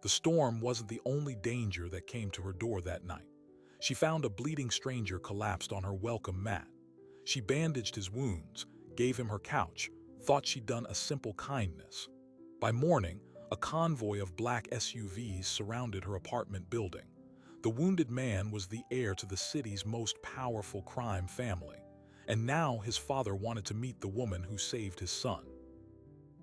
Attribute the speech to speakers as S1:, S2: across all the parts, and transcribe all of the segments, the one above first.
S1: The storm wasn't the only danger that came to her door that night. She found a bleeding stranger collapsed on her welcome mat. She bandaged his wounds, gave him her couch, thought she'd done a simple kindness. By morning, a convoy of black SUVs surrounded her apartment building. The wounded man was the heir to the city's most powerful crime family, and now his father wanted to meet the woman who saved his son.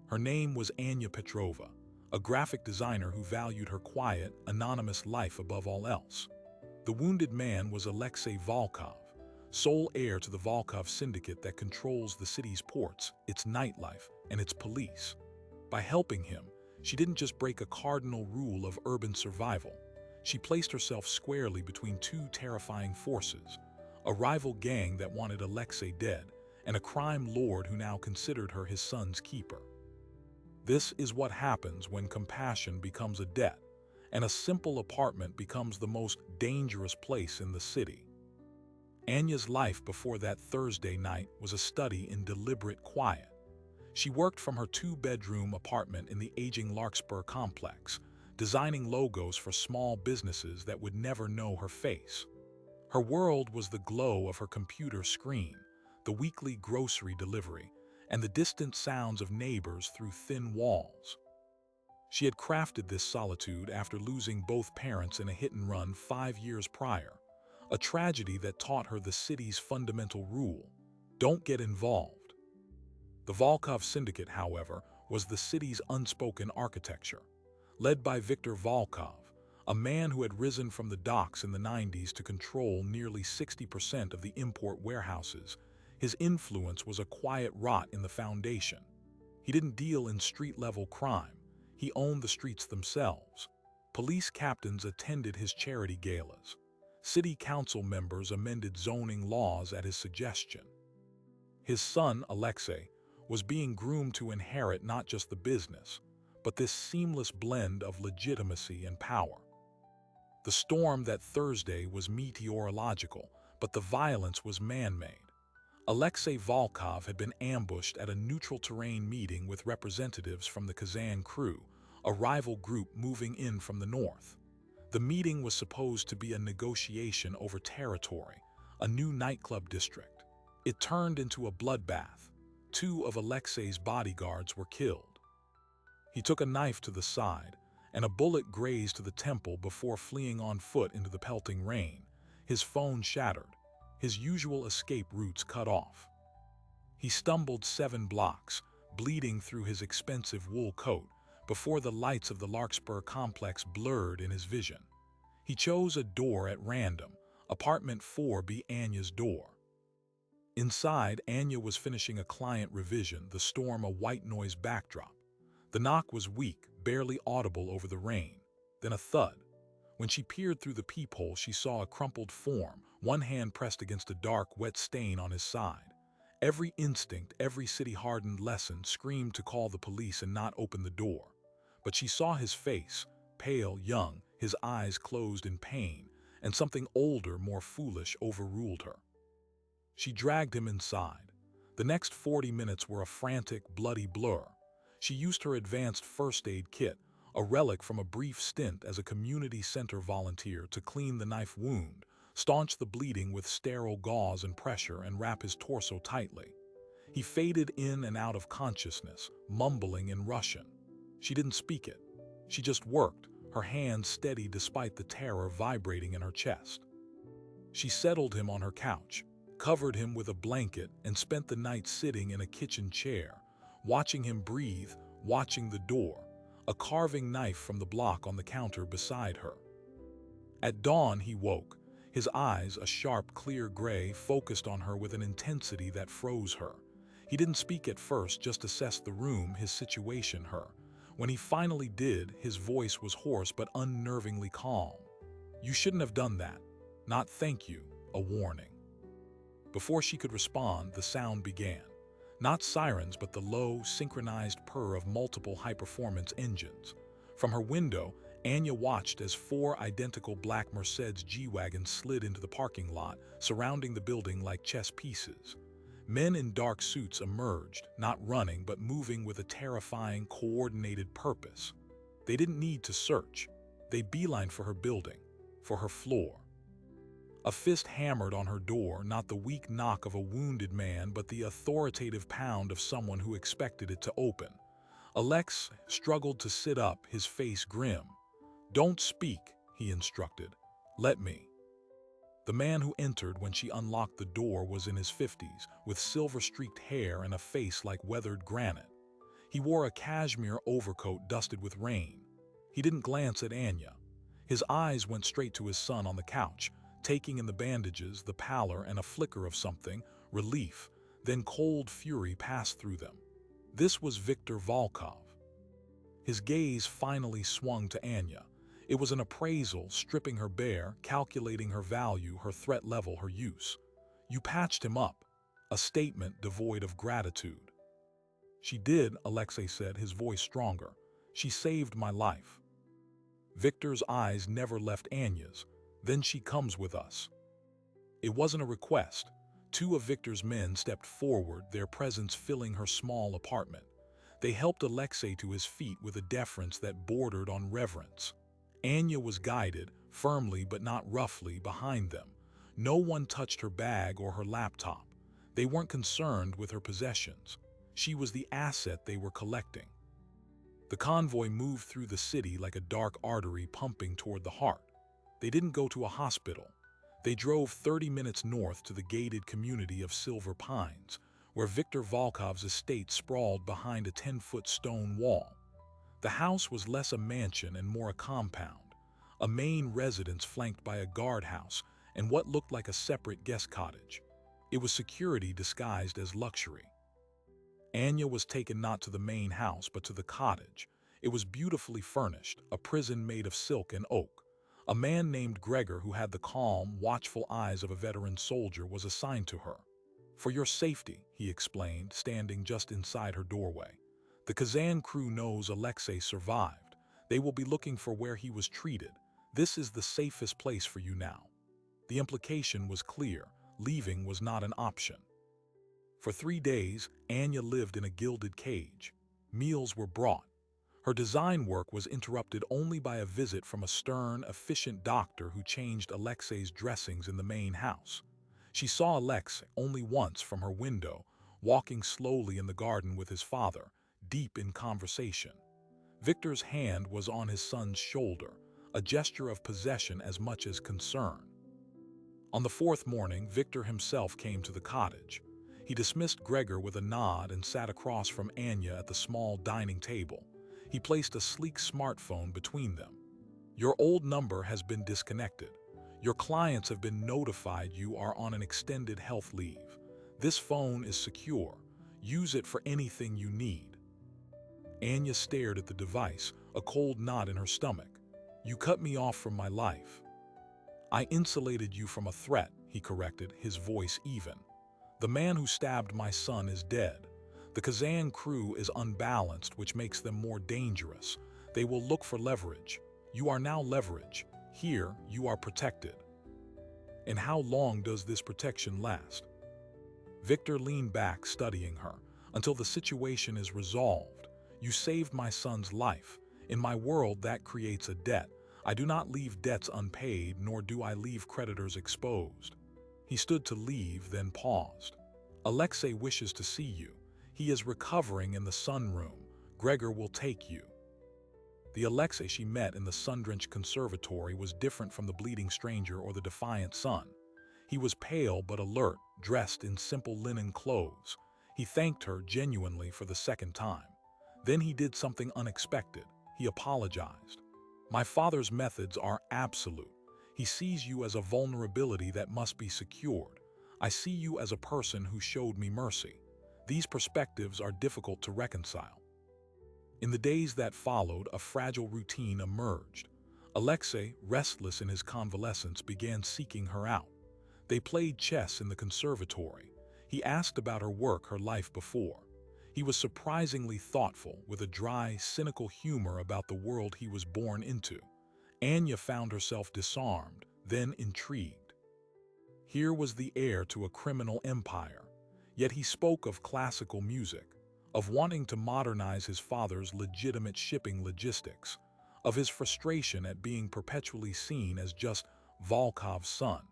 S1: Her name was Anya Petrova, a graphic designer who valued her quiet, anonymous life above all else. The wounded man was Alexei Volkov, sole heir to the Volkov syndicate that controls the city's ports, its nightlife, and its police. By helping him, she didn't just break a cardinal rule of urban survival. She placed herself squarely between two terrifying forces: a rival gang that wanted Alexei dead, and a crime lord who now considered her his son's keeper. This is what happens when compassion becomes a debt, and a simple apartment becomes the most dangerous place in the city. Anya's life before that Thursday night was a study in deliberate quiet. She worked from her two-bedroom apartment in the aging Larkspur complex, designing logos for small businesses that would never know her face. Her world was the glow of her computer screen, the weekly grocery delivery, and the distant sounds of neighbors through thin walls. She had crafted this solitude after losing both parents in a hit-and-run 5 years prior, a tragedy that taught her the city's fundamental rule: don't get involved. The Volkov Syndicate, however, was the city's unspoken architecture. Led by Viktor Volkov, a man who had risen from the docks in the 90s to control nearly 60% of the import warehouses, his influence was a quiet rot in the foundation. He didn't deal in street-level crime. He owned the streets themselves. Police captains attended his charity galas. City council members amended zoning laws at his suggestion. His son, Alexei, was being groomed to inherit not just the business, but this seamless blend of legitimacy and power. The storm that Thursday was meteorological, but the violence was man-made. Alexei Volkov had been ambushed at a neutral terrain meeting with representatives from the Kazan crew, a rival group moving in from the north. The meeting was supposed to be a negotiation over territory, a new nightclub district. It turned into a bloodbath. 2 of Alexei's bodyguards were killed. He took a knife to the side, and a bullet grazed the temple before fleeing on foot into the pelting rain, his phone shattered, his usual escape routes cut off. He stumbled 7 blocks, bleeding through his expensive wool coat, before the lights of the Larkspur complex blurred in his vision. He chose a door at random, apartment 4B, Anya's door. Inside, Anya was finishing a client revision, the storm a white noise backdrop. The knock was weak, barely audible over the rain. Then a thud. When she peered through the peephole, she saw a crumpled form, one hand pressed against a dark, wet stain on his side. Every instinct, every city-hardened lesson screamed to call the police and not open the door. But she saw his face, pale, young, his eyes closed in pain, and something older, more foolish, overruled her. She dragged him inside. The next 40 minutes were a frantic, bloody blur. She used her advanced first aid kit, a relic from a brief stint as a community center volunteer, to clean the knife wound, staunch the bleeding with sterile gauze and pressure, and wrap his torso tightly. He faded in and out of consciousness, mumbling in Russian. She didn't speak it. She just worked, her hands steady despite the terror vibrating in her chest. She settled him on her couch, covered him with a blanket, and spent the night sitting in a kitchen chair, watching him breathe, watching the door, a carving knife from the block on the counter beside her. At dawn, he woke, his eyes, a sharp, clear gray, focused on her with an intensity that froze her. He didn't speak at first, just assessed the room, his situation, her. When he finally did, his voice was hoarse but unnervingly calm. "You shouldn't have done that. Not thank you," a warning. Before she could respond, the sound began. Not sirens, but the low, synchronized purr of multiple high-performance engines. From her window, Anya watched as 4 identical black Mercedes G-Wagons slid into the parking lot, surrounding the building like chess pieces. Men in dark suits emerged, not running but moving with a terrifying, coordinated purpose. They didn't need to search. They beelined for her building, for her floor. A fist hammered on her door, not the weak knock of a wounded man, but the authoritative pound of someone who expected it to open. Alex struggled to sit up, his face grim. "Don't speak," he instructed. "Let me." The man who entered when she unlocked the door was in his 50s, with silver-streaked hair and a face like weathered granite. He wore a cashmere overcoat dusted with rain. He didn't glance at Anya. His eyes went straight to his son on the couch, taking in the bandages, the pallor, and a flicker of something, relief, then cold fury passed through them. This was Viktor Volkov. His gaze finally swung to Anya. It was an appraisal, stripping her bare, calculating her value, her threat level, her use. "You patched him up," a statement devoid of gratitude. "She did," Alexei said, his voice stronger. "She saved my life." Viktor's eyes never left Anya's. "Then she comes with us." It wasn't a request. Two of Viktor's men stepped forward, their presence filling her small apartment. They helped Alexei to his feet with a deference that bordered on reverence. Anya was guided, firmly but not roughly, behind them. No one touched her bag or her laptop. They weren't concerned with her possessions. She was the asset they were collecting. The convoy moved through the city like a dark artery pumping toward the heart. They didn't go to a hospital. They drove 30 minutes north to the gated community of Silver Pines, where Viktor Volkov's estate sprawled behind a 10-foot stone wall. The house was less a mansion and more a compound, a main residence flanked by a guardhouse and what looked like a separate guest cottage. It was security disguised as luxury. Anya was taken not to the main house but to the cottage. It was beautifully furnished, a prison made of silk and oak. A man named Gregor, who had the calm, watchful eyes of a veteran soldier, was assigned to her. "For your safety," he explained, standing just inside her doorway. "The Kazan crew knows Alexei survived. They will be looking for where he was treated. This is the safest place for you now." The implication was clear. Leaving was not an option. For 3 days, Anya lived in a gilded cage. Meals were brought. Her design work was interrupted only by a visit from a stern, efficient doctor who changed Alexei's dressings in the main house. She saw Alexei only once from her window, walking slowly in the garden with his father, deep in conversation. Viktor's hand was on his son's shoulder, a gesture of possession as much as concern. On the 4th morning, Viktor himself came to the cottage. He dismissed Gregor with a nod and sat across from Anya at the small dining table. He placed a sleek smartphone between them. "Your old number has been disconnected. Your clients have been notified you are on an extended health leave. This phone is secure. Use it for anything you need." Anya stared at the device, a cold knot in her stomach. "You cut me off from my life." "I insulated you from a threat," he corrected, his voice even. "The man who stabbed my son is dead. The Kazan crew is unbalanced, which makes them more dangerous. They will look for leverage. You are now leverage. Here, you are protected." "And how long does this protection last?" Viktor leaned back, studying her. "Until the situation is resolved. You saved my son's life. In my world, that creates a debt. I do not leave debts unpaid, nor do I leave creditors exposed." He stood to leave, then paused. "Alexei wishes to see you. He is recovering in the sunroom. Gregor will take you." The Alexei she met in the sun-drenched conservatory was different from the bleeding stranger or the defiant son. He was pale but alert, dressed in simple linen clothes. He thanked her genuinely for the 2nd time. Then he did something unexpected. He apologized. "My father's methods are absolute. He sees you as a vulnerability that must be secured. I see you as a person who showed me mercy. These perspectives are difficult to reconcile." In the days that followed, a fragile routine emerged. Alexei, restless in his convalescence, began seeking her out. They played chess in the conservatory. He asked about her work, her life before. He was surprisingly thoughtful, with a dry, cynical humor about the world he was born into. Anya found herself disarmed, then intrigued. Here was the heir to a criminal empire. Yet he spoke of classical music, of wanting to modernize his father's legitimate shipping logistics. of his frustration at being perpetually seen as just Volkov's son.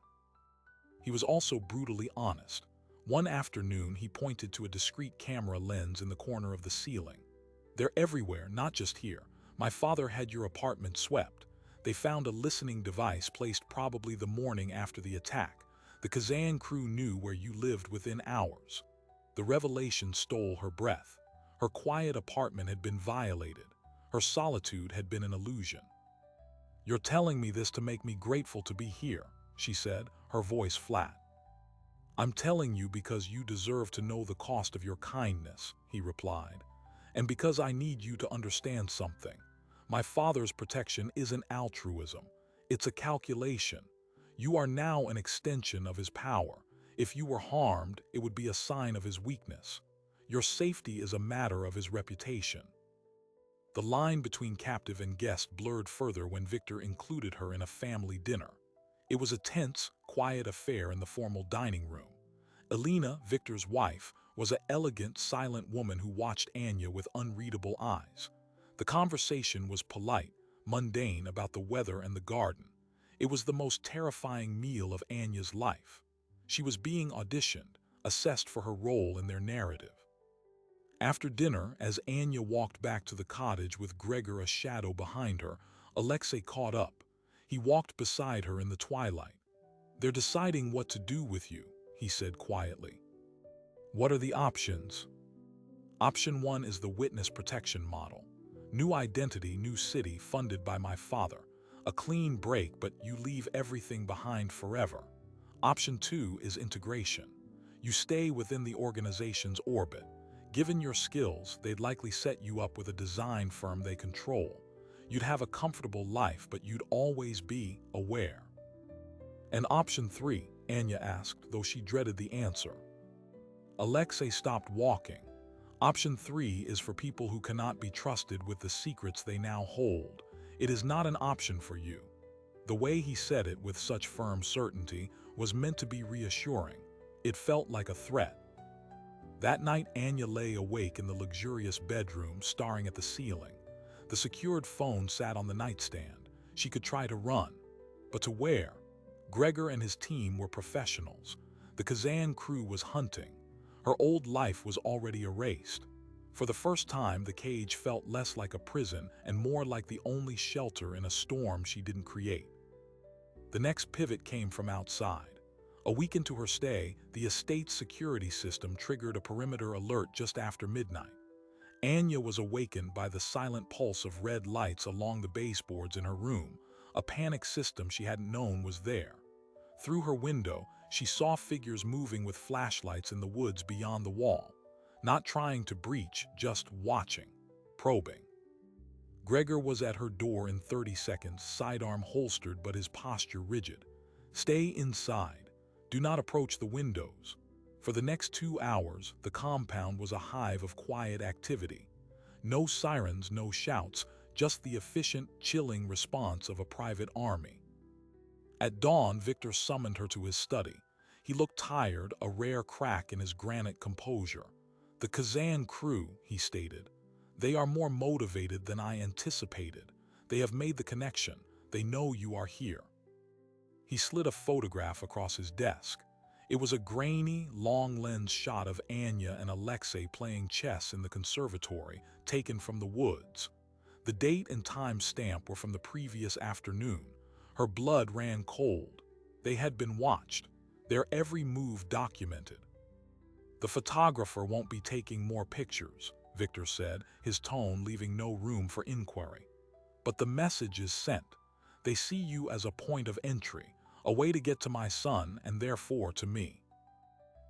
S1: He was also brutally honest. One afternoon, he pointed to a discreet camera lens in the corner of the ceiling. "They're everywhere, not just here. My father had your apartment swept. They found a listening device placed probably the morning after the attack. The Kazan crew knew where you lived within hours." The revelation stole her breath. Her quiet apartment had been violated. Her solitude had been an illusion. "You're telling me this to make me grateful to be here," she said, her voice flat. "I'm telling you because you deserve to know the cost of your kindness," he replied. "And because I need you to understand something. My father's protection isn't altruism. It's a calculation. You are now an extension of his power. If you were harmed, it would be a sign of his weakness. Your safety is a matter of his reputation." The line between captive and guest blurred further when Victor included her in a family dinner. It was a tense, quiet affair in the formal dining room. Elena, Victor's wife, was an elegant, silent woman who watched Anya with unreadable eyes. The conversation was polite, mundane about the weather and the garden. It was the most terrifying meal of Anya's life. She was being auditioned, assessed for her role in their narrative. After dinner, as Anya walked back to the cottage with Gregor a shadow behind her, Alexei caught up. He walked beside her in the twilight. "They're deciding what to do with you," he said quietly. "What are the options?" "Option 1 is the witness protection model. New identity, new city, funded by my father. A clean break, but you leave everything behind forever. Option 2 is integration. You stay within the organization's orbit. Given your skills, they'd likely set you up with a design firm they control. You'd have a comfortable life, but you'd always be aware." "And option 3, Anya asked, though she dreaded the answer. Alexei stopped walking. "Option 3 is for people who cannot be trusted with the secrets they now hold. It is not an option for you." The way he said it with such firm certainty was meant to be reassuring. It felt like a threat. That night, Anya lay awake in the luxurious bedroom, staring at the ceiling. The secured phone sat on the nightstand. She could try to run. But to where? Gregor and his team were professionals. The Kazan crew was hunting. Her old life was already erased. For the first time, the cage felt less like a prison and more like the only shelter in a storm she didn't create. The next pivot came from outside. A week into her stay, the estate's security system triggered a perimeter alert just after midnight. Anya was awakened by the silent pulse of red lights along the baseboards in her room, a panic system she hadn't known was there. Through her window, she saw figures moving with flashlights in the woods beyond the wall, not trying to breach, just watching, probing. Gregor was at her door in 30 seconds, sidearm holstered but his posture rigid. "Stay inside. Do not approach the windows." For the next 2 hours, the compound was a hive of quiet activity. No sirens, no shouts, just the efficient, chilling response of a private army. At dawn, Victor summoned her to his study. He looked tired, a rare crack in his granite composure. "The Kazan crew," he stated. "They are more motivated than I anticipated. They have made the connection. They know you are here." He slid a photograph across his desk. It was a grainy, long-lens shot of Anya and Alexei playing chess in the conservatory, taken from the woods. The date and time stamp were from the previous afternoon. Her blood ran cold. They had been watched, their every move documented. "The photographer won't be taking more pictures," Victor said, his tone leaving no room for inquiry. "But the message is sent. They see you as a point of entry, a way to get to my son and therefore to me."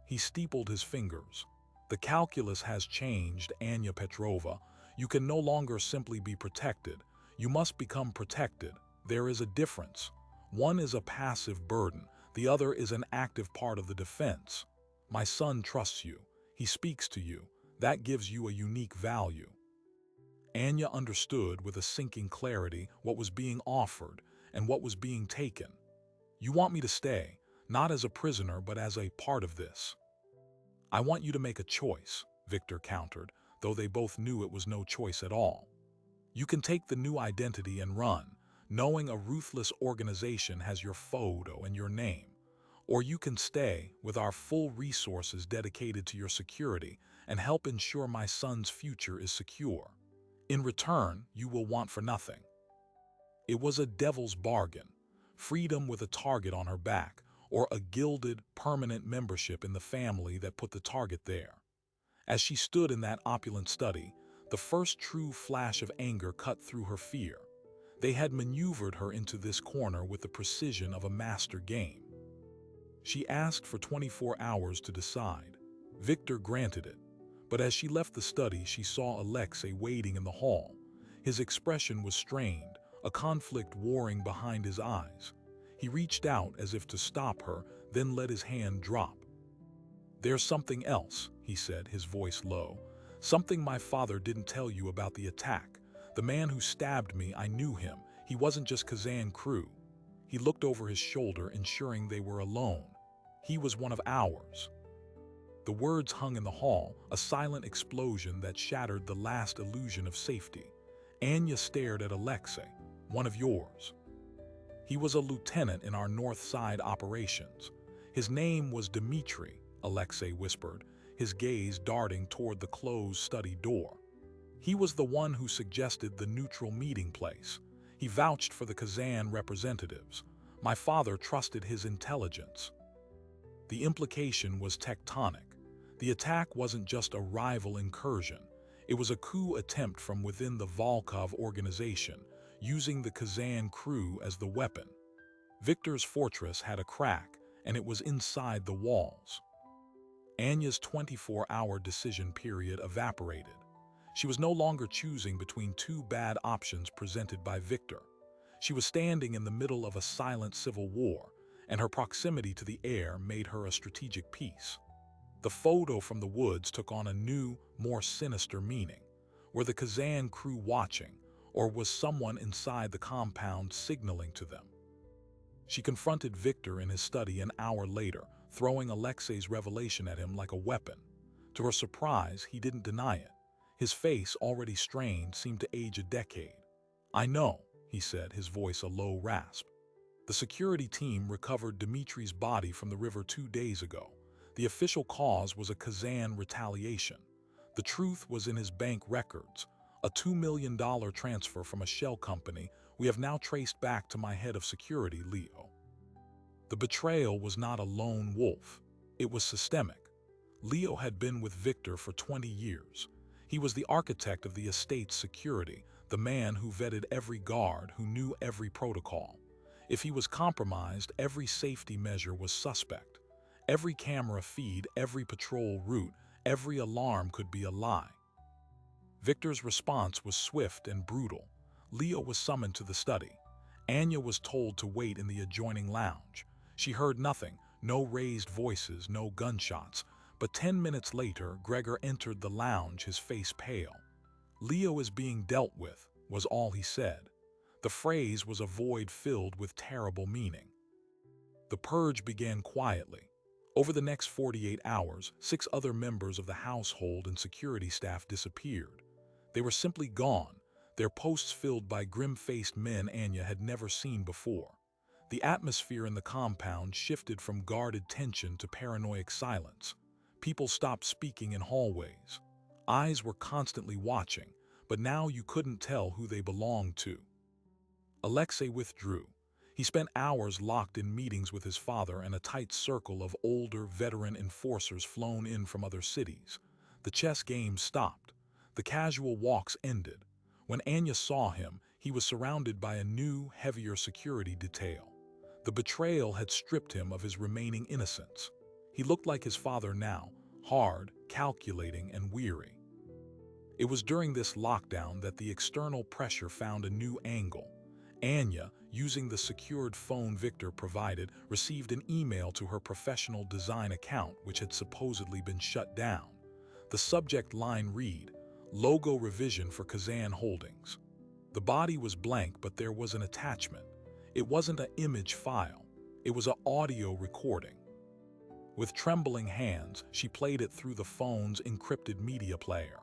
S1: He steepled his fingers. "The calculus has changed, Anya Petrova. You can no longer simply be protected. You must become protected. There is a difference. One is a passive burden. The other is an active part of the defense. My son trusts you. He speaks to you. That gives you a unique value." Anya understood with a sinking clarity what was being offered and what was being taken. "You want me to stay, not as a prisoner but as a part of this." "I want you to make a choice," Victor countered, though they both knew it was no choice at all. You can take the new identity and run, knowing a ruthless organization has your photo and your name. Or you can stay with our full resources dedicated to your security and help ensure my son's future is secure. In return, you will want for nothing. It was a devil's bargain, freedom with a target on her back, or a gilded, permanent membership in the family that put the target there. As she stood in that opulent study, the first true flash of anger cut through her fear. They had maneuvered her into this corner with the precision of a master game. She asked for 24 hours to decide. Victor granted it, but as she left the study, she saw Alexei waiting in the hall. His expression was strained, a conflict warring behind his eyes. He reached out as if to stop her, then let his hand drop. "There's something else," he said, his voice low. "Something my father didn't tell you about the attack. The man who stabbed me, I knew him. He wasn't just Kazan crew." He looked over his shoulder, ensuring they were alone. "He was one of ours." The words hung in the hall, a silent explosion that shattered the last illusion of safety. Anya stared at Alexei. "One of yours." "He was a lieutenant in our North Side operations. His name was Dmitri," Alexei whispered, his gaze darting toward the closed study door. "He was the one who suggested the neutral meeting place. He vouched for the Kazan representatives. My father trusted his intelligence." The implication was tectonic. The attack wasn't just a rival incursion. It was a coup attempt from within the Volkov organization, using the Kazan crew as the weapon. Victor's fortress had a crack, and it was inside the walls. Anya's 24-hour decision period evaporated. She was no longer choosing between two bad options presented by Victor. She was standing in the middle of a silent civil war, and her proximity to the heir made her a strategic piece. The photo from the woods took on a new, more sinister meaning. Were the Kazan crew watching, or was someone inside the compound signaling to them? She confronted Victor in his study an hour later, throwing Alexei's revelation at him like a weapon. To her surprise, he didn't deny it. His face, already strained, seemed to age a decade. "I know," he said, his voice a low rasp. "The security team recovered Dimitri's body from the river 2 days ago. The official cause was a Kazan retaliation. The truth was in his bank records. A $2 million transfer from a shell company we have now traced back to my head of security, Leo." The betrayal was not a lone wolf. It was systemic. Leo had been with Victor for 20 years. He was the architect of the estate's security, the man who vetted every guard, who knew every protocol. If he was compromised, every safety measure was suspect. Every camera feed, every patrol route, every alarm could be a lie. Victor's response was swift and brutal. Leo was summoned to the study. Anya was told to wait in the adjoining lounge. She heard nothing, no raised voices, no gunshots. But 10 minutes later, Gregor entered the lounge, his face pale. "Leo is being dealt with," was all he said. The phrase was a void filled with terrible meaning. The purge began quietly. Over the next 48 hours, 6 other members of the household and security staff disappeared. They were simply gone, their posts filled by grim-faced men Anya had never seen before. The atmosphere in the compound shifted from guarded tension to paranoid silence. People stopped speaking in hallways. Eyes were constantly watching, but now you couldn't tell who they belonged to. Alexei withdrew. He spent hours locked in meetings with his father and a tight circle of older, veteran enforcers flown in from other cities. The chess game stopped. The casual walks ended. When Anya saw him, he was surrounded by a new, heavier security detail. The betrayal had stripped him of his remaining innocence. He looked like his father now, hard, calculating, and weary. It was during this lockdown that the external pressure found a new angle. Anya, using the secured phone Victor provided, received an email to her professional design account, which had supposedly been shut down. The subject line read, "Logo revision for Kazan Holdings." The body was blank, but there was an attachment. It wasn't an image file. It was an audio recording. With trembling hands, she played it through the phone's encrypted media player.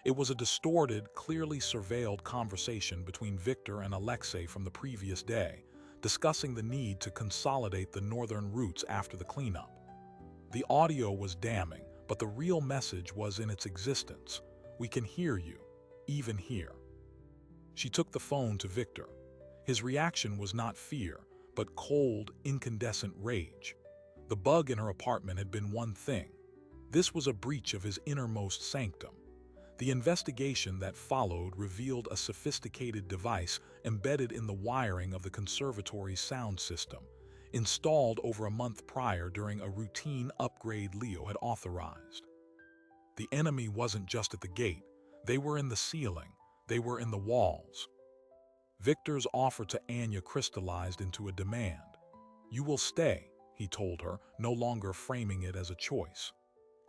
S1: It was a distorted, clearly surveilled conversation between Victor and Alexei from the previous day, discussing the need to consolidate the northern routes after the cleanup. The audio was damning, but the real message was in its existence. We can hear you, even here. She took the phone to Victor. His reaction was not fear, but cold, incandescent rage. The bug in her apartment had been one thing. This was a breach of his innermost sanctum. The investigation that followed revealed a sophisticated device embedded in the wiring of the conservatory's sound system, installed over a month prior during a routine upgrade Leo had authorized. The enemy wasn't just at the gate. They were in the ceiling. They were in the walls. Victor's offer to Anya crystallized into a demand. "You will stay," he told her, no longer framing it as a choice.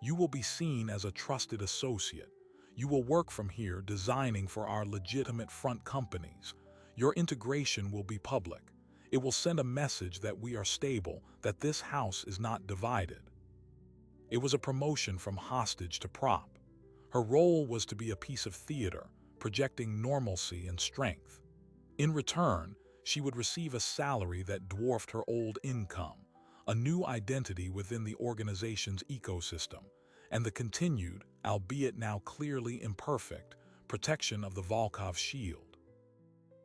S1: "You will be seen as a trusted associate. You will work from here designing for our legitimate front companies. Your integration will be public. It will send a message that we are stable, that this house is not divided." It was a promotion from hostage to prop. Her role was to be a piece of theater, projecting normalcy and strength. In return, she would receive a salary that dwarfed her old income, a new identity within the organization's ecosystem, and the continued, albeit now clearly imperfect, protection of the Volkov shield.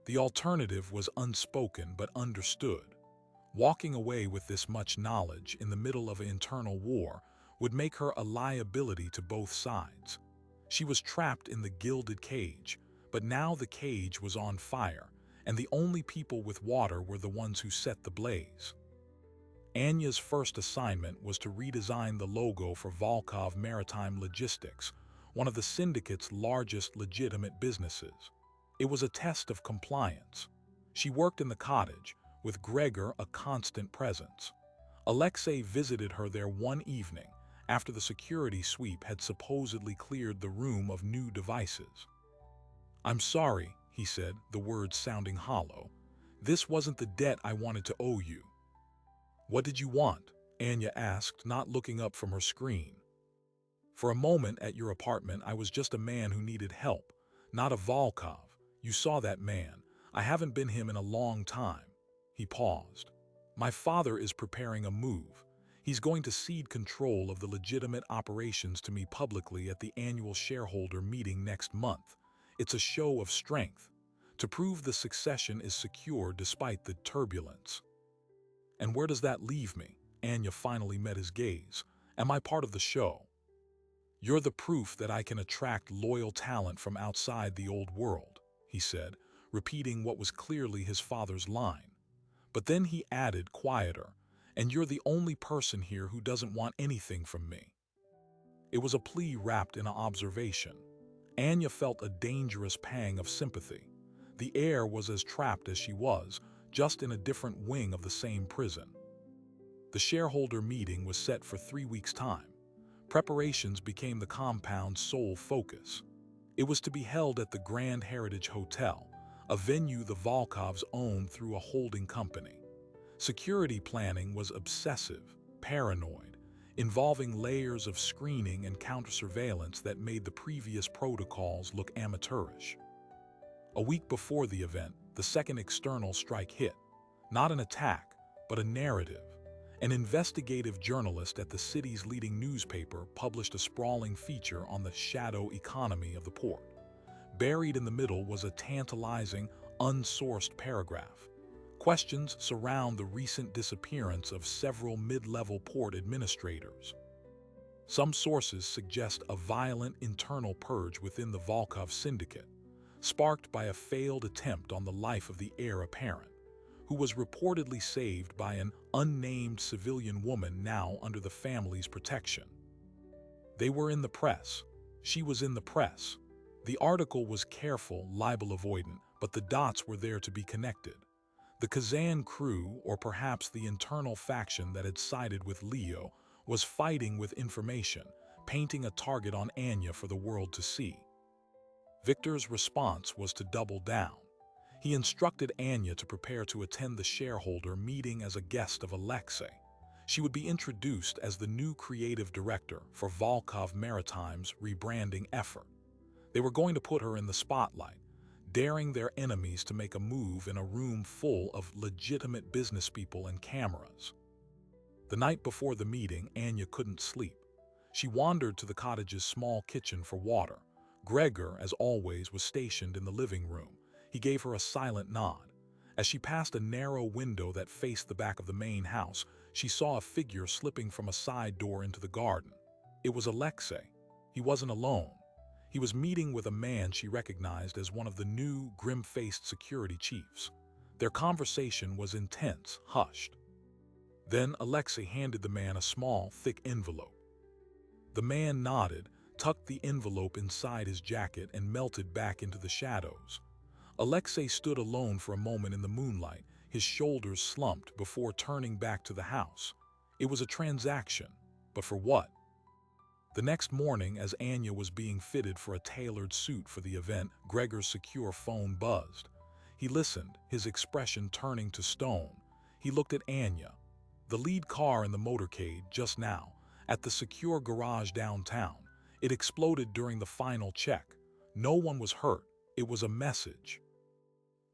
S1: The alternative was unspoken but understood. Walking away with this much knowledge in the middle of an internal war would make her a liability to both sides. She was trapped in the gilded cage, but now the cage was on fire, and the only people with water were the ones who set the blaze. Anya's first assignment was to redesign the logo for Volkov Maritime Logistics, one of the syndicate's largest legitimate businesses. It was a test of compliance. She worked in the cottage, with Gregor a constant presence. Alexei visited her there one evening, after the security sweep had supposedly cleared the room of new devices. "I'm sorry," he said, the words sounding hollow. "This wasn't the debt I wanted to owe you." "What did you want?" Anya asked, not looking up from her screen. "For a moment at your apartment, I was just a man who needed help, not a Volkov. You saw that man. I haven't been him in a long time." He paused. "My father is preparing a move. He's going to cede control of the legitimate operations to me publicly at the annual shareholder meeting next month. It's a show of strength, to prove the succession is secure despite the turbulence." "And where does that leave me?" Anya finally met his gaze. "Am I part of the show?" "You're the proof that I can attract loyal talent from outside the old world," he said, repeating what was clearly his father's line. But then he added, quieter, "And you're the only person here who doesn't want anything from me." It was a plea wrapped in an observation. Anya felt a dangerous pang of sympathy. The heir was as trapped as she was, just in a different wing of the same prison. The shareholder meeting was set for 3 weeks' time. Preparations became the compound's sole focus. It was to be held at the Grand Heritage Hotel, a venue the Volkovs owned through a holding company. Security planning was obsessive, paranoid, involving layers of screening and counter-surveillance that made the previous protocols look amateurish. A week before the event, the second external strike hit. Not an attack, but a narrative. An investigative journalist at the city's leading newspaper published a sprawling feature on the shadow economy of the port. Buried in the middle was a tantalizing, unsourced paragraph. Questions surround the recent disappearance of several mid-level port administrators. Some sources suggest a violent internal purge within the Volkov syndicate, sparked by a failed attempt on the life of the heir apparent, who was reportedly saved by an unnamed civilian woman now under the family's protection. They were in the press. She was in the press. The article was careful, libel-avoidant, but the dots were there to be connected. The Kazan crew, or perhaps the internal faction that had sided with Leo, was fighting with information, painting a target on Anya for the world to see. Victor's response was to double down. He instructed Anya to prepare to attend the shareholder meeting as a guest of Alexei. She would be introduced as the new creative director for Volkov Maritime's rebranding effort. They were going to put her in the spotlight, daring their enemies to make a move in a room full of legitimate business people and cameras. The night before the meeting, Anya couldn't sleep. She wandered to the cottage's small kitchen for water. Gregor, as always, was stationed in the living room. He gave her a silent nod. As she passed a narrow window that faced the back of the main house, she saw a figure slipping from a side door into the garden. It was Alexei. He wasn't alone. He was meeting with a man she recognized as one of the new, grim-faced security chiefs. Their conversation was intense, hushed. Then Alexei handed the man a small, thick envelope. The man nodded, tucked the envelope inside his jacket, and melted back into the shadows. Alexei stood alone for a moment in the moonlight, his shoulders slumped before turning back to the house. It was a transaction, but for what? The next morning, as Anya was being fitted for a tailored suit for the event, Gregor's secure phone buzzed. He listened, his expression turning to stone. He looked at Anya, the lead car in the motorcade just now, at the secure garage downtown. It exploded during the final check. No one was hurt. It was a message.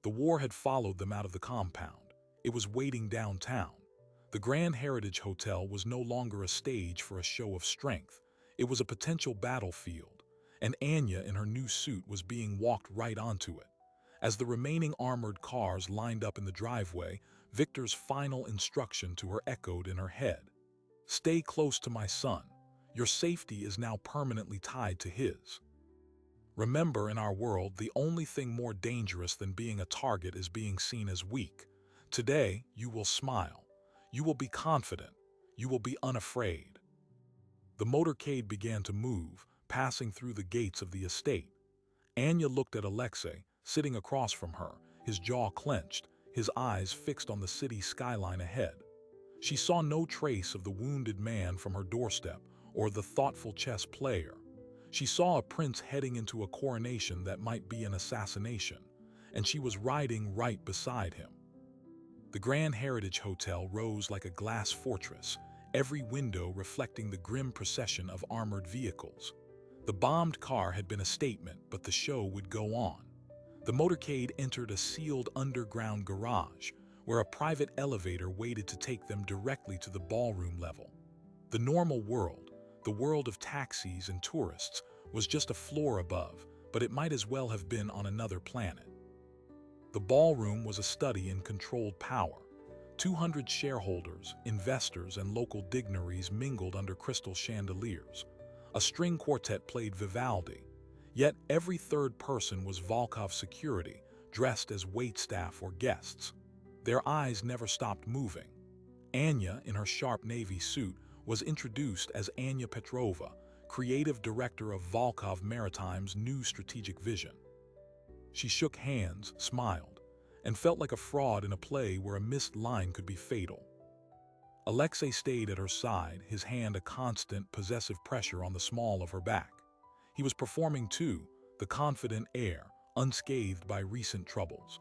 S1: The war had followed them out of the compound. It was waiting downtown. The Grand Heritage Hotel was no longer a stage for a show of strength. It was a potential battlefield, and Anya in her new suit was being walked right onto it. As the remaining armored cars lined up in the driveway, Victor's final instruction to her echoed in her head. "Stay close to my son. Your safety is now permanently tied to his." Remember, in our world, the only thing more dangerous than being a target is being seen as weak. Today, you will smile. You will be confident. You will be unafraid. The motorcade began to move, passing through the gates of the estate. Anya looked at Alexei, sitting across from her, his jaw clenched, his eyes fixed on the city skyline ahead. She saw no trace of the wounded man from her doorstep or the thoughtful chess player. She saw a prince heading into a coronation that might be an assassination, and she was riding right beside him. The Grand Heritage Hotel rose like a glass fortress, every window reflecting the grim procession of armored vehicles. The bombed car had been a statement, but the show would go on. The motorcade entered a sealed underground garage, where a private elevator waited to take them directly to the ballroom level. The normal world, the world of taxis and tourists, was just a floor above, but it might as well have been on another planet. The ballroom was a study in controlled power. 200 shareholders, investors, and local dignitaries mingled under crystal chandeliers. A string quartet played Vivaldi. Yet every third person was Volkov security, dressed as waitstaff or guests. Their eyes never stopped moving. Anya, in her sharp navy suit, was introduced as Anya Petrova, creative director of Volkov Maritime's new strategic vision. She shook hands, smiled, and felt like a fraud in a play where a missed line could be fatal. Alexei stayed at her side, his hand a constant, possessive pressure on the small of her back. He was performing too, the confident air, unscathed by recent troubles.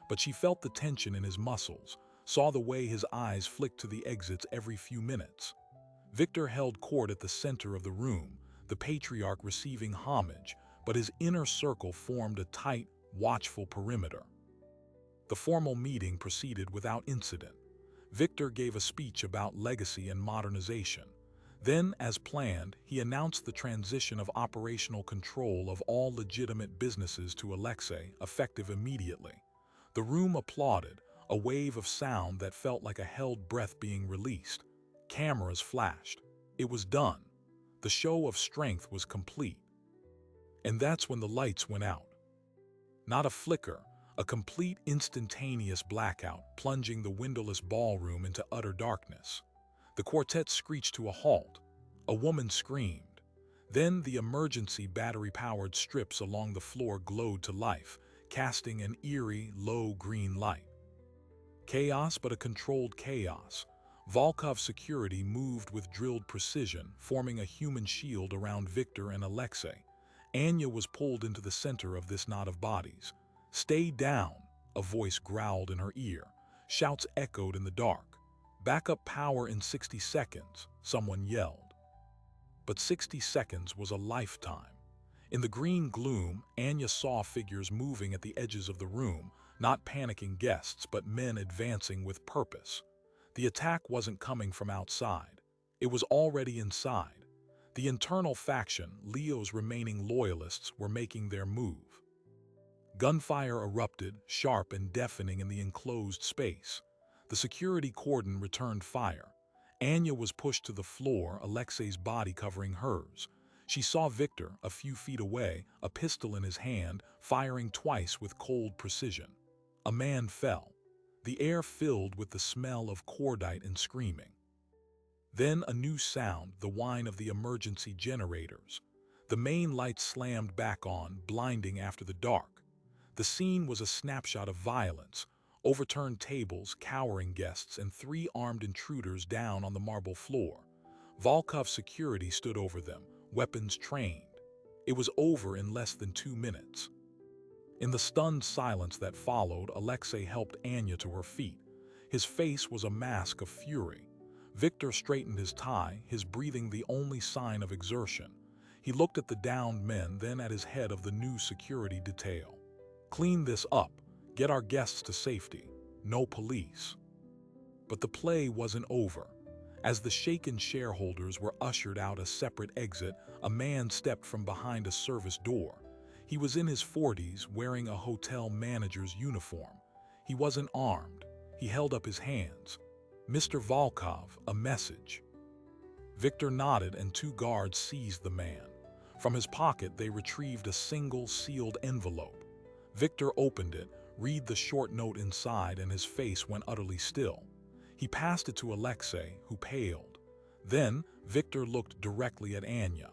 S1: But she felt the tension in his muscles, saw the way his eyes flicked to the exits every few minutes. Victor held court at the center of the room, the patriarch receiving homage, but his inner circle formed a tight, watchful perimeter. The formal meeting proceeded without incident. Victor gave a speech about legacy and modernization. Then, as planned, he announced the transition of operational control of all legitimate businesses to Alexei, effective immediately. The room applauded, a wave of sound that felt like a held breath being released. Cameras flashed. It was done. The show of strength was complete. And that's when the lights went out. Not a flicker, a complete instantaneous blackout, plunging the windowless ballroom into utter darkness. The quartet screeched to a halt. A woman screamed. Then the emergency battery-powered strips along the floor glowed to life, casting an eerie, low green light. Chaos, but a controlled chaos. Volkov security moved with drilled precision, forming a human shield around Victor and Alexei. Anya was pulled into the center of this knot of bodies. "Stay down," a voice growled in her ear. Shouts echoed in the dark. "Backup power in 60 seconds, someone yelled. But 60 seconds was a lifetime. In the green gloom, Anya saw figures moving at the edges of the room, not panicking guests, but men advancing with purpose. The attack wasn't coming from outside. It was already inside. The internal faction, Leo's remaining loyalists, were making their move. Gunfire erupted, sharp and deafening in the enclosed space. The security cordon returned fire. Anya was pushed to the floor, Alexei's body covering hers. She saw Victor, a few feet away, a pistol in his hand, firing twice with cold precision. A man fell. The air filled with the smell of cordite and screaming. Then a new sound, the whine of the emergency generators. The main lights slammed back on, blinding after the dark. The scene was a snapshot of violence. Overturned tables, cowering guests, and 3 armed intruders down on the marble floor. Volkov's security stood over them, weapons trained. It was over in less than 2 minutes. In the stunned silence that followed, Alexei helped Anya to her feet. His face was a mask of fury. Victor straightened his tie, his breathing the only sign of exertion. He looked at the downed men, then at his head of the new security detail. "Clean this up. Get our guests to safety. No police." But the play wasn't over. As the shaken shareholders were ushered out a separate exit, a man stepped from behind a service door. He was in his 40s, wearing a hotel manager's uniform. He wasn't armed. He held up his hands. "Mr. Volkov, a message." Victor nodded and 2 guards seized the man. From his pocket, they retrieved a single sealed envelope. Victor opened it, read the short note inside, and his face went utterly still. He passed it to Alexei, who paled. Then, Victor looked directly at Anya.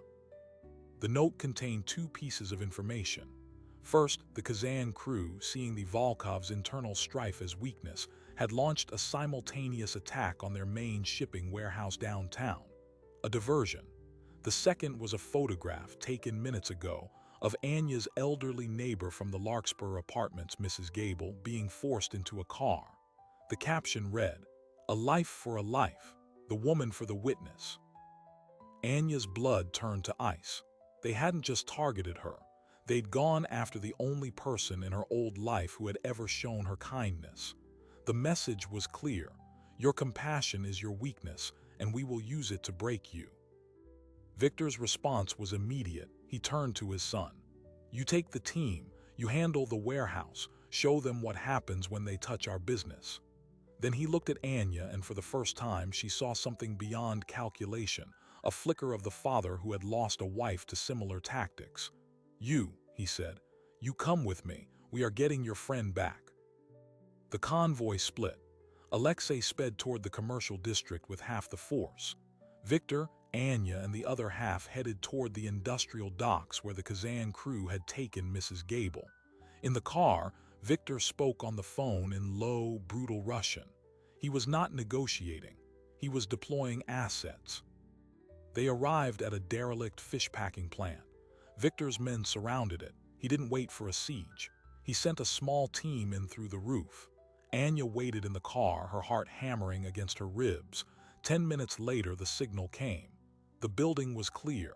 S1: The note contained 2 pieces of information. First, the Kazan crew, seeing the Volkov's internal strife as weakness, had launched a simultaneous attack on their main shipping warehouse downtown. A diversion. The second was a photograph taken minutes ago of Anya's elderly neighbor from the Larkspur Apartments, Mrs. Gable, being forced into a car. The caption read, "A life for a life, the woman for the witness." Anya's blood turned to ice. They hadn't just targeted her. They'd gone after the only person in her old life who had ever shown her kindness. The message was clear. Your compassion is your weakness, and we will use it to break you. Victor's response was immediate. He turned to his son. "You take the team. You handle the warehouse. Show them what happens when they touch our business." Then he looked at Anya, and for the first time she saw something beyond calculation, a flicker of the father who had lost a wife to similar tactics. "You," he said, "you come with me. We are getting your friend back." The convoy split. Alexei sped toward the commercial district with half the force. Victor, Anya, and the other half headed toward the industrial docks where the Kazan crew had taken Mrs. Gable. In the car, Victor spoke on the phone in low, brutal Russian. He was not negotiating. He was deploying assets. They arrived at a derelict fish-packing plant. Victor's men surrounded it. He didn't wait for a siege. He sent a small team in through the roof. Anya waited in the car, her heart hammering against her ribs. 10 minutes later, the signal came. The building was clear.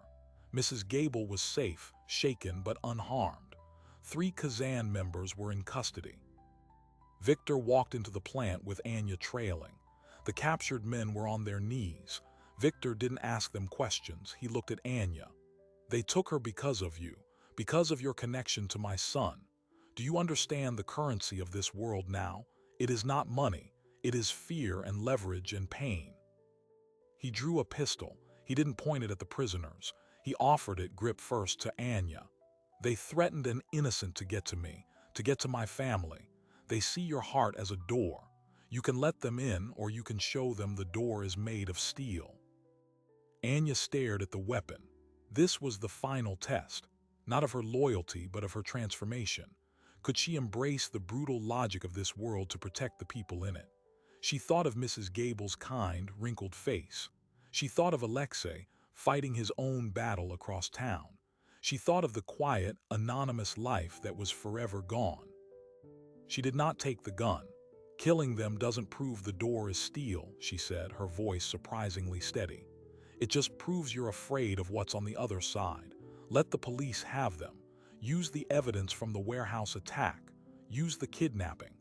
S1: Mrs. Gable was safe, shaken but unharmed. 3 Kazan members were in custody. Victor walked into the plant with Anya trailing. The captured men were on their knees. Victor didn't ask them questions. He looked at Anya. "They took her because of you, because of your connection to my son. Do you understand the currency of this world now? It is not money. It is fear and leverage and pain." He drew a pistol. He didn't point it at the prisoners. He offered it, grip first, to Anya. "They threatened an innocent to get to me, to get to my family. They see your heart as a door. You can let them in, or you can show them the door is made of steel." Anya stared at the weapon. This was the final test, not of her loyalty, but of her transformation. Could she embrace the brutal logic of this world to protect the people in it? She thought of Mrs. Gable's kind, wrinkled face. She thought of Alexei, fighting his own battle across town. She thought of the quiet, anonymous life that was forever gone. She did not take the gun. "Killing them doesn't prove the door is steel," she said, her voice surprisingly steady. "It just proves you're afraid of what's on the other side. Let the police have them. Use the evidence from the warehouse attack. Use the kidnapping.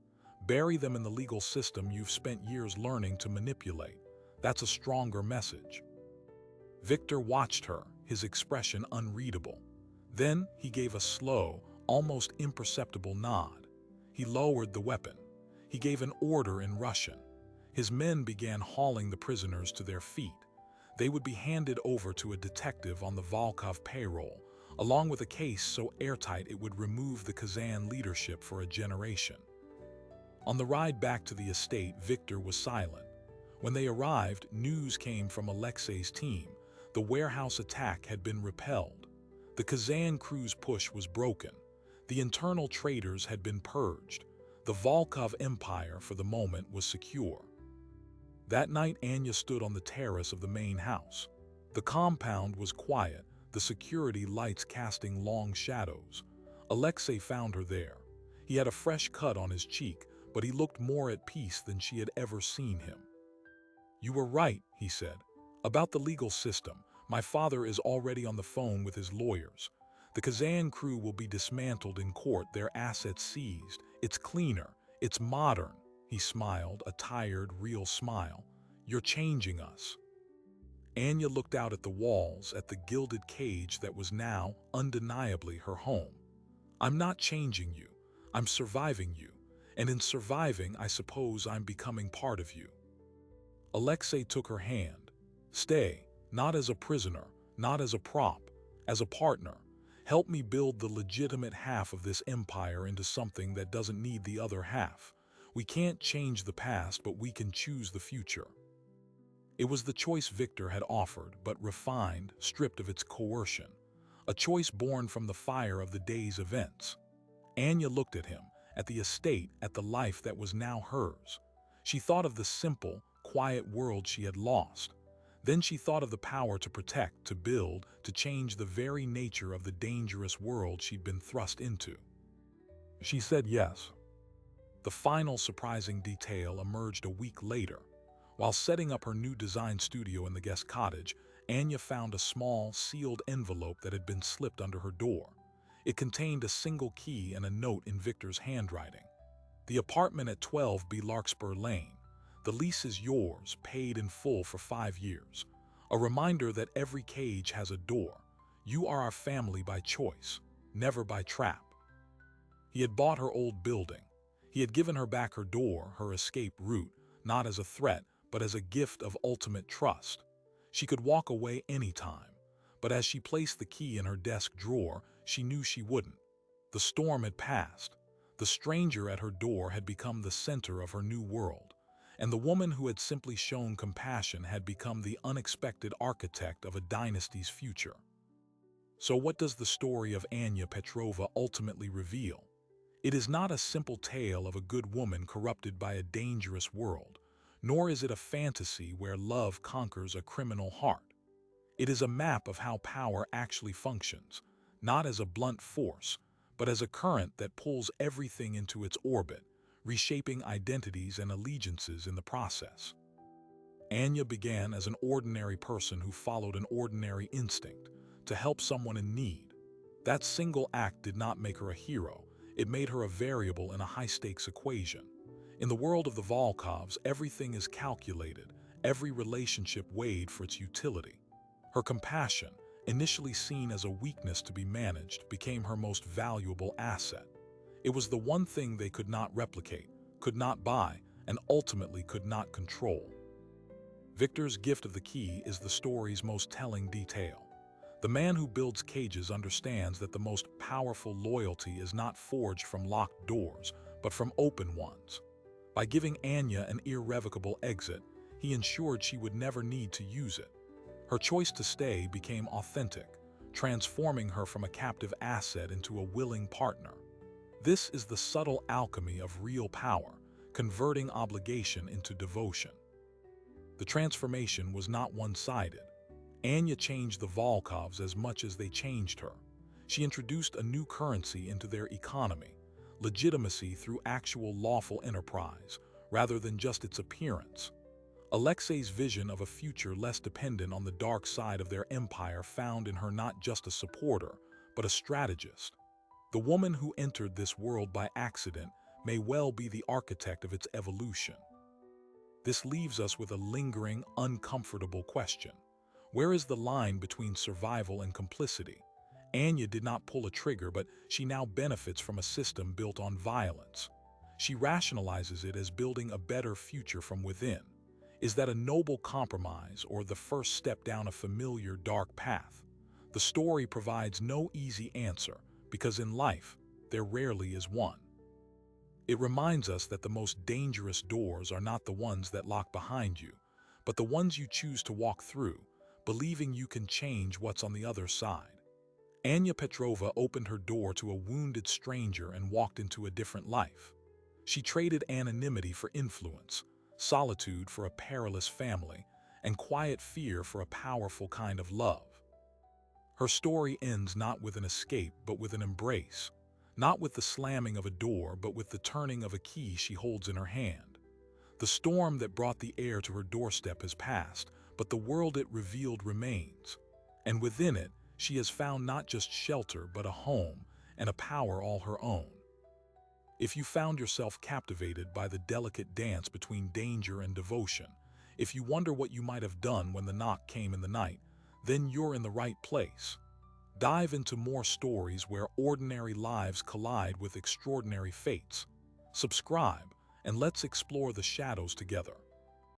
S1: Bury them in the legal system you've spent years learning to manipulate. That's a stronger message. Victor watched her, his expression unreadable. Then he gave a slow, almost imperceptible nod. He lowered the weapon. He gave an order in Russian. His men began hauling the prisoners to their feet. They would be handed over to a detective on the Volkov payroll, along with a case so airtight it would remove the Kazan leadership for a generation. On the ride back to the estate, Victor was silent. When they arrived, news came from Alexei's team. The warehouse attack had been repelled. The Kazan crew's push was broken. The internal traitors had been purged. The Volkov empire, for the moment, was secure. That night, Anya stood on the terrace of the main house. The compound was quiet, the security lights casting long shadows. Alexei found her there. He had a fresh cut on his cheek, but he looked more at peace than she had ever seen him. "You were right," he said, "about the legal system. My father is already on the phone with his lawyers. The Kazan crew will be dismantled in court, their assets seized. It's cleaner, it's modern." He smiled, a tired, real smile. "You're changing us." Anya looked out at the walls, at the gilded cage that was now, undeniably, her home. "I'm not changing you. I'm surviving you. And in surviving, I suppose I'm becoming part of you." Alexei took her hand. "Stay, not as a prisoner, not as a prop, as a partner. Help me build the legitimate half of this empire into something that doesn't need the other half. We can't change the past, but we can choose the future." It was the choice Victor had offered, but refined, stripped of its coercion. A choice born from the fire of the day's events. Anya looked at him, at the estate, at the life that was now hers. She thought of the simple, quiet world she had lost. Then she thought of the power to protect, to build, to change the very nature of the dangerous world she'd been thrust into. She said yes. The final surprising detail emerged a week later. While setting up her new design studio in the guest cottage, Anya found a small, sealed envelope that had been slipped under her door. It contained a single key and a note in Victor's handwriting. "The apartment at 12B Larkspur Lane. The lease is yours, paid in full for 5 years. A reminder that every cage has a door. You are our family by choice, never by trap." He had bought her old building. He had given her back her door, her escape route, not as a threat, but as a gift of ultimate trust. She could walk away anytime, but as she placed the key in her desk drawer, she knew she wouldn't. The storm had passed. The stranger at her door had become the center of her new world, and the woman who had simply shown compassion had become the unexpected architect of a dynasty's future. So what does the story of Anya Petrova ultimately reveal? It is not a simple tale of a good woman corrupted by a dangerous world, nor is it a fantasy where love conquers a criminal heart. It is a map of how power actually functions, not as a blunt force, but as a current that pulls everything into its orbit, reshaping identities and allegiances in the process. Anya began as an ordinary person who followed an ordinary instinct to help someone in need. That single act did not make her a hero. It made her a variable in a high-stakes equation. In the world of the Volkovs, everything is calculated, every relationship weighed for its utility. Her compassion, initially seen as a weakness to be managed, became her most valuable asset. It was the one thing they could not replicate, could not buy, and ultimately could not control. Victor's gift of the key is the story's most telling detail. The man who builds cages understands that the most powerful loyalty is not forged from locked doors, but from open ones. By giving Anya an irrevocable exit, he ensured she would never need to use it. Her choice to stay became authentic, transforming her from a captive asset into a willing partner. This is the subtle alchemy of real power, converting obligation into devotion. The transformation was not one-sided. Anya changed the Volkovs as much as they changed her. She introduced a new currency into their economy, legitimacy through actual lawful enterprise, rather than just its appearance. Alexei's vision of a future less dependent on the dark side of their empire found in her not just a supporter, but a strategist. The woman who entered this world by accident may well be the architect of its evolution. This leaves us with a lingering, uncomfortable question. Where is the line between survival and complicity? Anya did not pull a trigger, but she now benefits from a system built on violence. She rationalizes it as building a better future from within. Is that a noble compromise or the first step down a familiar dark path? The story provides no easy answer, because in life, there rarely is one. It reminds us that the most dangerous doors are not the ones that lock behind you, but the ones you choose to walk through, believing you can change what's on the other side. Anya Petrova opened her door to a wounded stranger and walked into a different life. She traded anonymity for influence, solitude for a perilous family, and quiet fear for a powerful kind of love. Her story ends not with an escape but with an embrace, not with the slamming of a door but with the turning of a key she holds in her hand. The storm that brought the air to her doorstep has passed, but the world it revealed remains. And within it, she has found not just shelter but a home and a power all her own. If you found yourself captivated by the delicate dance between danger and devotion, if you wonder what you might have done when the knock came in the night, then you're in the right place. Dive into more stories where ordinary lives collide with extraordinary fates. Subscribe, and let's explore the shadows together.